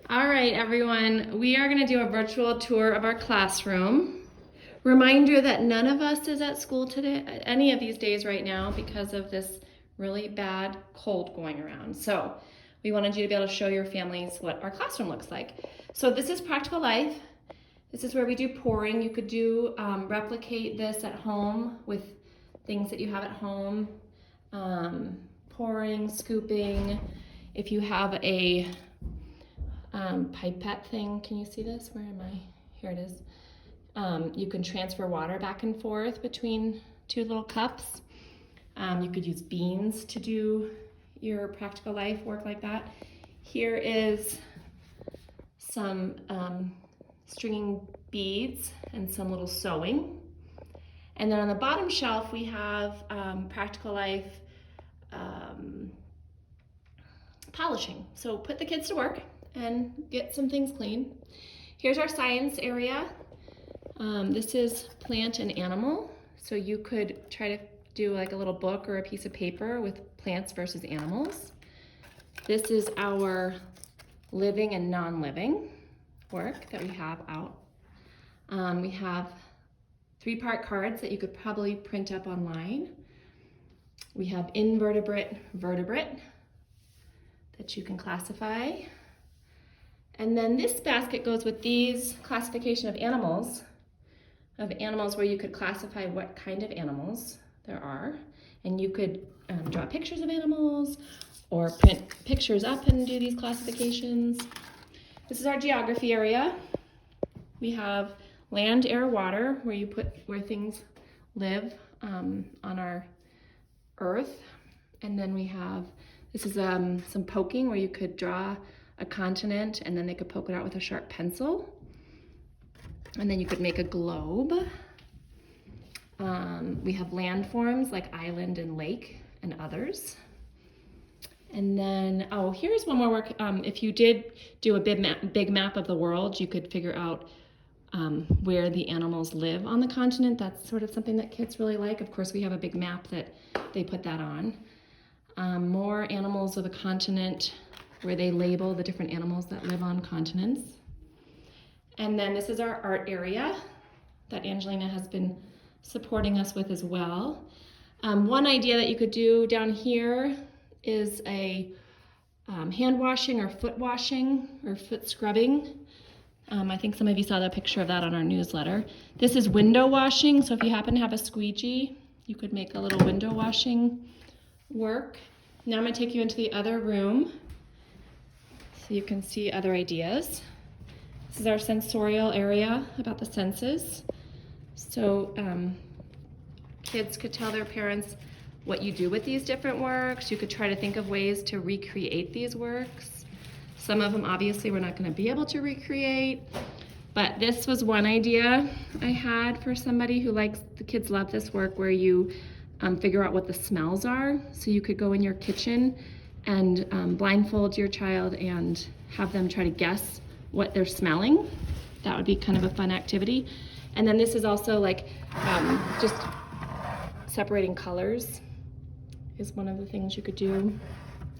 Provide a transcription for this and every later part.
All right, everyone, we are going to do a virtual tour of our classroom. Reminder that none of us is at school today, any of these days right now, because of this really bad cold going around. So we wanted you to be able to show your families what our classroom looks like. So this is Practical Life. This is where we do pouring. You could do replicate this at home with things that you have at home. Pouring, scooping. If you have a pipette thing, can you see this? Where am I? Here it is. You can transfer water back and forth between two little cups. You could use beans to do your Practical Life work like that. Here is some stringing beads and some little sewing. And then on the bottom shelf we have Practical Life polishing. So put the kids to work and get some things clean. Here's our science area. This is plant and animal. So you could try to do like a little book or a piece of paper with plants versus animals. This is our living and non-living work that we have out. We have 3-part cards that you could probably print up online. We have invertebrate, vertebrate that you can classify. And then this basket goes with these classification of animals where you could classify what kind of animals there are. And you could draw pictures of animals or print pictures up and do these classifications. This is our geography area. We have land, air, water, where you put where things live on our earth. And then we have, this is some poking where you could draw a continent and then they could poke it out with a sharp pencil. And then you could make a globe. We have landforms like island and lake and others. And then, oh, here's one more work. If you did do a big map of the world, you could figure out where the animals live on the continent. That's sort of something that kids really like. Of course, we have a big map that they put that on. More animals of the continent where they label the different animals that live on continents. And then this is our art area that Angelina has been supporting us with as well. One idea that you could do down here is a hand washing or foot washing or foot scrubbing. I think some of you saw the picture of that on our newsletter. This is window washing, so if you happen to have a squeegee, you could make a little window washing work. Now I'm going to take you into the other room so you can see other ideas. This is our sensorial area about the senses. So kids could tell their parents what you do with these different works. You could try to think of ways to recreate these works. Some of them obviously we're not going to be able to recreate, but this was one idea I had for somebody who likes, the kids love this work where you figure out what the smells are. So you could go in your kitchen and blindfold your child and have them try to guess what they're smelling. That would be kind of a fun activity. And then this is also like just separating colors is one of the things you could do.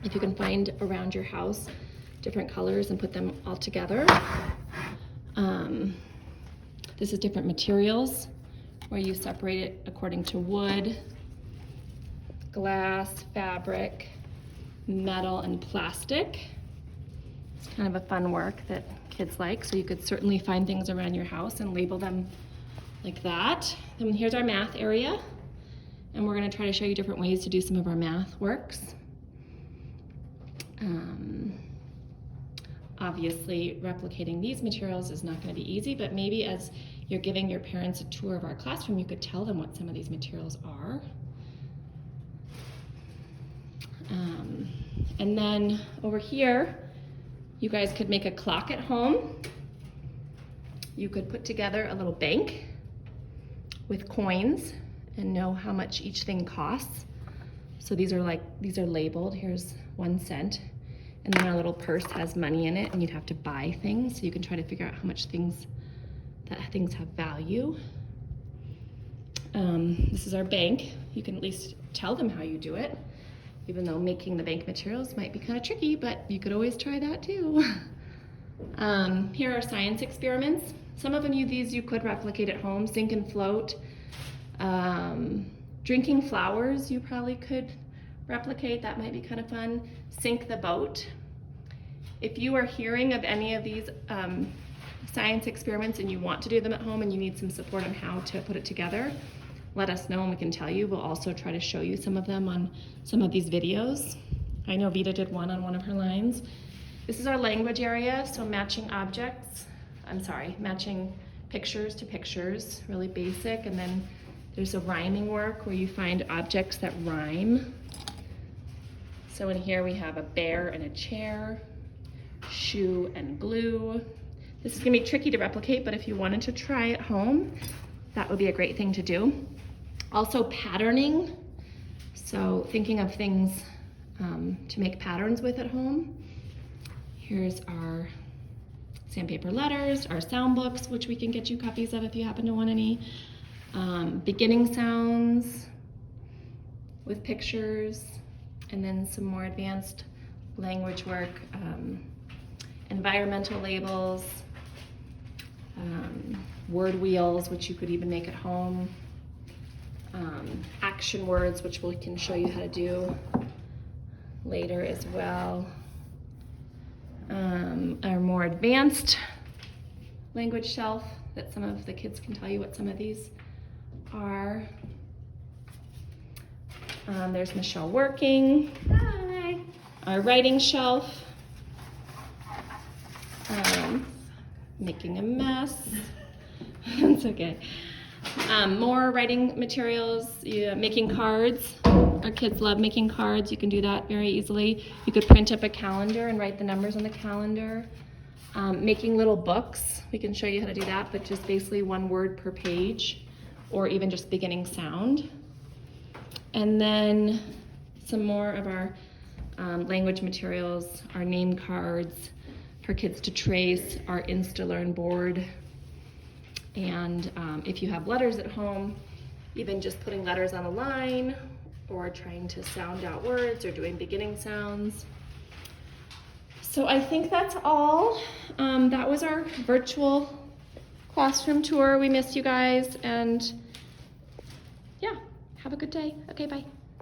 If you can find around your house different colors and put them all together. This is different materials where you separate it according to wood, glass, fabric, metal, and plastic. It's kind of a fun work that kids like, so you could certainly find things around your house and label them like that. And here's our math area, and we're going to try to show you different ways to do some of our math works. Obviously, replicating these materials is not going to be easy, but maybe as you're giving your parents a tour of our classroom, you could tell them what some of these materials are. And then over here, you guys could make a clock at home. You could put together a little bank with coins and know how much each thing costs. So these are labeled. Here's 1 cent. And then our little purse has money in it and you'd have to buy things. So you can try to figure out how much things have value. This is our bank. You can at least tell them how you do it. even though making the bank materials might be kind of tricky, but you could always try that too. Here are science experiments. Some of these you could replicate at home. Sink and float. Drinking flowers you probably could replicate. That might be kind of fun. Sink the boat. If you are hearing of any of these science experiments and you want to do them at home and you need some support on how to put it together, let us know and we can tell you. We'll also try to show you some of them on some of these videos. I know Vita did one on one of her lines. This is our language area, so matching pictures to pictures, really basic. And then there's a rhyming work where you find objects that rhyme. So in here we have a bear and a chair, shoe and glue. This is gonna be tricky to replicate, but if you wanted to try at home, that would be a great thing to do. Also patterning, so thinking of things to make patterns with at home. Here's our sandpaper letters, our sound books, which we can get you copies of if you happen to want any. Beginning sounds with pictures, and then some more advanced language work, environmental labels, word wheels, which you could even make at home, action words, which we can show you how to do later as well. Our more advanced language shelf that some of the kids can tell you what some of these are. There's Michelle working. Hi. Our writing shelf. Making a mess. It's okay. More writing materials, making cards. Our kids love making cards. You can do that very easily. You could print up a calendar and write the numbers on the calendar. Making little books. We can show you how to do that, but just basically one word per page, or even just beginning sound. And then some more of our language materials, our name cards for kids to trace, our InstaLearn board. And if you have letters at home, even just putting letters on a line or trying to sound out words or doing beginning sounds. So I think that's all. That was our virtual classroom tour. We miss you guys, and yeah, have a good day. Okay, bye.